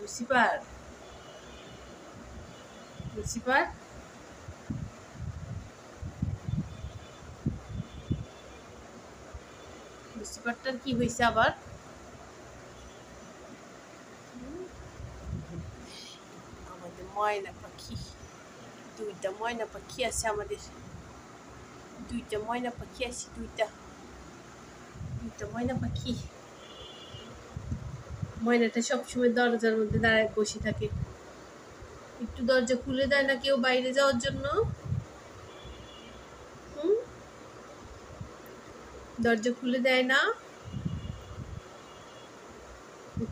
Lucifer Lucifer লুসিফারটার কি হয়েছে আবার? আমাদের ময়না পাখি, দুইটা ময়না পাখি আছে আমাদের, দুইটা ময়না পাখি আছে, দুইটা ময়না পাখি। ময়নাটা সবসময় দরজার মধ্যে দাঁড়ায় বসে থাকে, একটু দরজা খুলে দেয় না কেউ বাইরে যাওয়ার জন্য। দরজা খুলে দেয় না।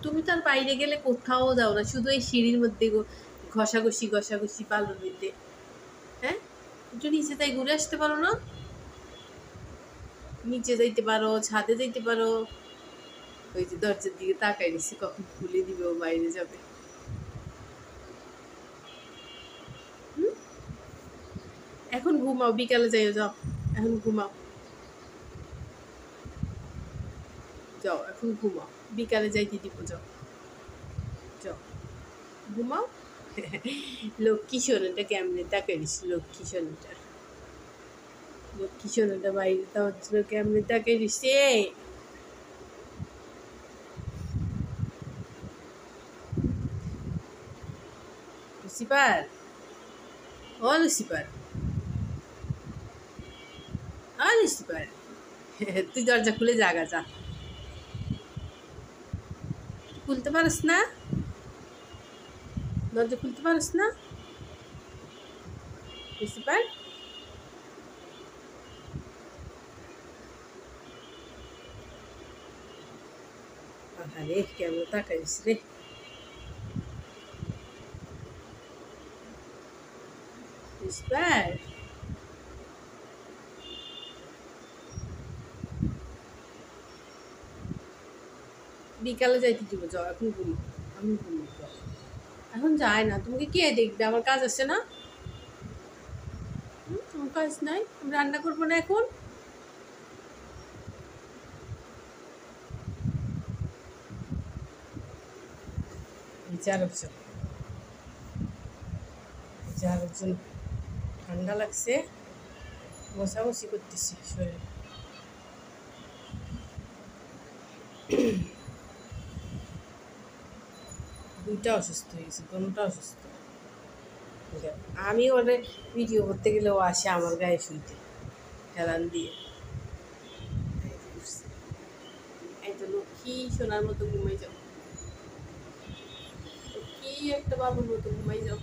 তুমি তার বাইরে গেলে কোথাও যাও না, শুধু এই সিঁড়ির মধ্যে ঘষাঘষি পালুর মধ্যে। হ্যাঁ, একটু নিচে তাই ঘুরে আসতে পারো না? নিচে যাইতে পারো, ছাদে যাইতে পারো। ওই যে দরজার দিকে তাকাই নিচ্ছে, কখন খুলে দিবে ও বাইরে যাবে। এখন ঘুমাও, বিকালে যাইও, যাও এখন ঘুমাও, যাও এখন ঘুমাও, বিকালে যাইতে দিব, যাও যাও ঘুমাও। লক্ষ্মী সোনাটা কেমনে তাকাই দিস, লক্ষ্মী সোনাটা বাইরে যাওয়ার জন্য কেমনে তাকাই দিচ্ছে। লুসিফার, ও লুসিফার, লুসিফার, তুই দরজা খুলে জাগা, যা। খুলতে পারিস না? দরজা খুলতে পারিস না লুসিফার? আরে কেমন তাকাইস রে। লুসিফার, বিকালে যাইতে দিব, যাও এখন ঘুমি, আমি ঘুমি, এখন যায় না। তোমাকে কে দেখবে? আমার কাজ আছে না? তোমার কাজ নাই? আমি রান্না করবো না এখন? আরেকজন ঠান্ডা লাগছে, বসাবসি করতেছি শরীরে। দুইটা অসুস্থ হয়েছে, কোনটা অসুস্থ। আমি ওরে ভিডিও করতে গেলে ও আসে আমার গায়ে শুনতে, হেলান দিয়ে। এই তো লক্ষ্মী সোনার মতো ঘুমাই যাও, কি একটা বাবুর মতো ঘুমাই যাও।